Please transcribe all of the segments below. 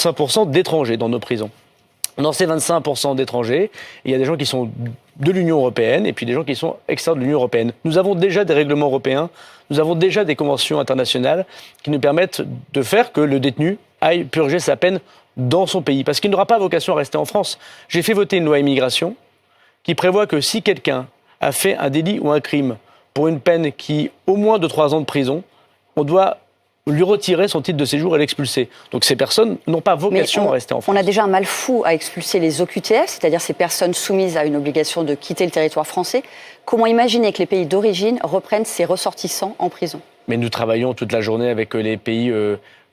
25% d'étrangers dans nos prisons. Dans ces 25% d'étrangers, il y a des gens qui sont de l'Union européenne et puis des gens qui sont extérieurs de l'Union européenne. Nous avons déjà des règlements européens, nous avons déjà des conventions internationales qui nous permettent de faire que le détenu aille purger sa peine dans son pays. Parce qu'il n'aura pas vocation à rester en France. J'ai fait voter une loi immigration qui prévoit que si quelqu'un a fait un délit ou un crime pour une peine qui au moins de 3 ans de prison, on doit lui retirer son titre de séjour et l'expulser. Donc ces personnes n'ont pas vocation à rester en France. On a déjà un mal fou à expulser les OQTF, c'est-à-dire ces personnes soumises à une obligation de quitter le territoire français. Comment imaginer que les pays d'origine reprennent ces ressortissants en prison ? Mais nous travaillons toute la journée avec les pays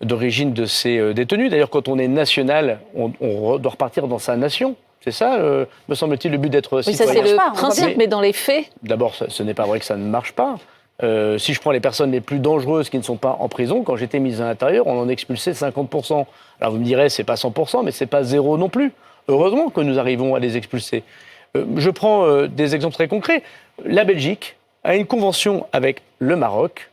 d'origine de ces détenus. D'ailleurs, quand on est national, on doit repartir dans sa nation. C'est ça, me semble-t-il, le but d'être citoyen. Ça, c'est le principe, mais dans les faits... D'abord, ce n'est pas vrai que ça ne marche pas. Si je prends les personnes les plus dangereuses qui ne sont pas en prison, quand j'étais mis à l'intérieur, on en expulsait 50%. Alors vous me direz, c'est pas 100%, mais c'est pas zéro non plus. Heureusement que nous arrivons à les expulser. Je prends des exemples très concrets. La Belgique a une convention avec le Maroc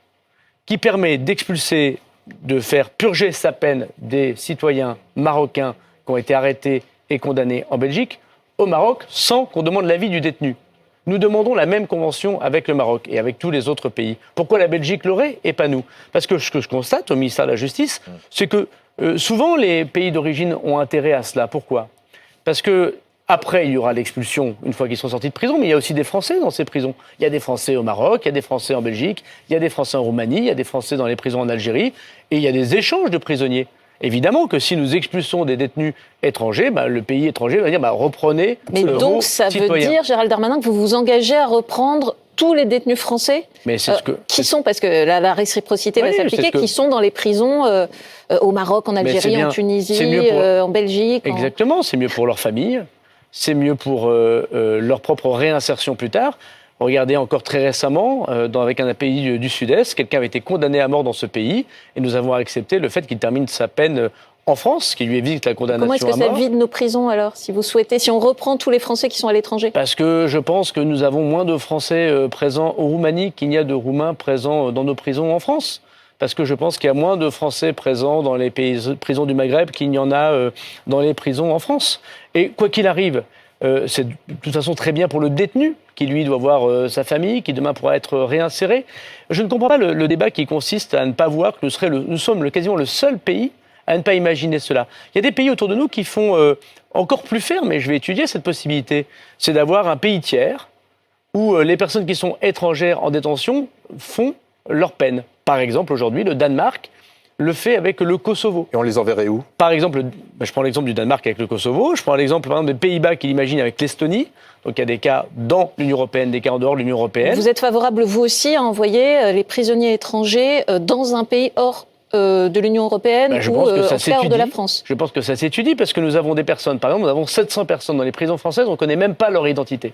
qui permet d'expulser, de faire purger sa peine des citoyens marocains qui ont été arrêtés et condamnés en Belgique au Maroc sans qu'on demande l'avis du détenu. Nous demandons la même convention avec le Maroc et avec tous les autres pays. Pourquoi la Belgique l'aurait et pas nous ? Parce que ce que je constate au ministère de la Justice, c'est que souvent les pays d'origine ont intérêt à cela. Pourquoi ? Parce que après, il y aura l'expulsion une fois qu'ils sont sortis de prison, mais il y a aussi des Français dans ces prisons. Il y a des Français au Maroc, il y a des Français en Belgique, il y a des Français en Roumanie, il y a des Français dans les prisons en Algérie, et il y a des échanges de prisonniers. Évidemment que si nous expulsons des détenus étrangers, le pays étranger va dire reprenez vos citoyens. Mais donc ça veut dire, Gérald Darmanin, que vous vous engagez à reprendre tous les détenus français parce que la réciprocité va s'appliquer, qui sont dans les prisons au Maroc, en Algérie, en Tunisie, en Belgique. Exactement, c'est mieux pour leur famille, c'est mieux pour leur propre réinsertion plus tard. Regardez encore très récemment, avec un pays du Sud-Est, quelqu'un avait été condamné à mort dans ce pays et nous avons accepté le fait qu'il termine sa peine en France, qui lui évite la condamnation à mort. Comment est-ce que ça vide nos prisons alors, si on reprend tous les Français qui sont à l'étranger ? Parce que je pense que nous avons moins de Français présents en Roumanie qu'il n'y a de Roumains présents dans nos prisons en France. Parce que je pense qu'il y a moins de Français présents dans les prisons du Maghreb qu'il n'y en a dans les prisons en France. Et quoi qu'il arrive, c'est de toute façon très bien pour le détenu, qui lui doit voir sa famille, qui demain pourra être réinséré. Je ne comprends pas le débat qui consiste à ne pas voir que nous sommes quasiment le seul pays à ne pas imaginer cela. Il y a des pays autour de nous qui font encore plus ferme, et je vais étudier cette possibilité. C'est d'avoir un pays tiers où les personnes qui sont étrangères en détention font leur peine. Par exemple, aujourd'hui, le Danemark le fait avec le Kosovo. Et on les enverrait où ? Par exemple, je prends l'exemple du Danemark avec le Kosovo, je prends l'exemple par exemple des Pays-Bas qui l'imaginent avec l'Estonie. Donc il y a des cas dans l'Union européenne, des cas en dehors de l'Union européenne. Vous êtes favorable, vous aussi, à envoyer les prisonniers étrangers dans un pays hors de l'Union européenne ou hors de la France ? Je pense que ça s'étudie parce que nous avons des personnes, par exemple, nous avons 700 personnes dans les prisons françaises, on ne connaît même pas leur identité.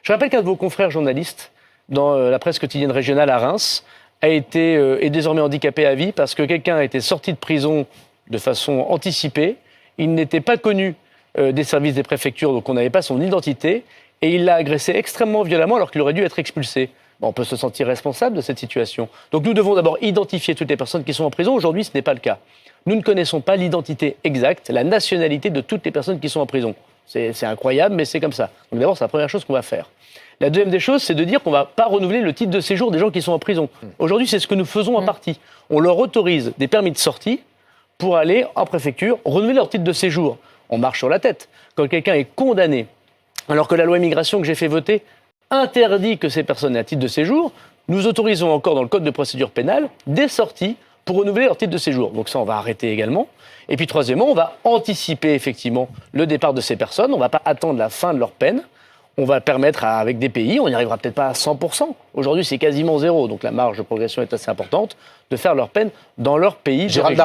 Je rappelle qu'un de vos confrères journalistes, dans la presse quotidienne régionale à Reims, est désormais handicapé à vie parce que quelqu'un a été sorti de prison de façon anticipée, il n'était pas connu des services des préfectures, donc on n'avait pas son identité, et il l'a agressé extrêmement violemment alors qu'il aurait dû être expulsé. On peut se sentir responsable de cette situation. Donc nous devons d'abord identifier toutes les personnes qui sont en prison. Aujourd'hui, ce n'est pas le cas. Nous ne connaissons pas l'identité exacte, la nationalité de toutes les personnes qui sont en prison. C'est incroyable, mais c'est comme ça. Donc d'abord, c'est la première chose qu'on va faire. La deuxième des choses, c'est de dire qu'on ne va pas renouveler le titre de séjour des gens qui sont en prison. Aujourd'hui, c'est ce que nous faisons en partie. On leur autorise des permis de sortie pour aller en préfecture renouveler leur titre de séjour. On marche sur la tête. Quand quelqu'un est condamné, alors que la loi immigration que j'ai fait voter interdit que ces personnes aient un titre de séjour, nous autorisons encore dans le code de procédure pénale des sorties pour renouveler leur titre de séjour. Donc ça, on va arrêter également. Et puis troisièmement, on va anticiper effectivement le départ de ces personnes. On ne va pas attendre la fin de leur peine. On va permettre, avec des pays, on n'y arrivera peut-être pas à 100%. Aujourd'hui, c'est quasiment zéro, donc la marge de progression est assez importante, de faire leur peine dans leur pays d'origine.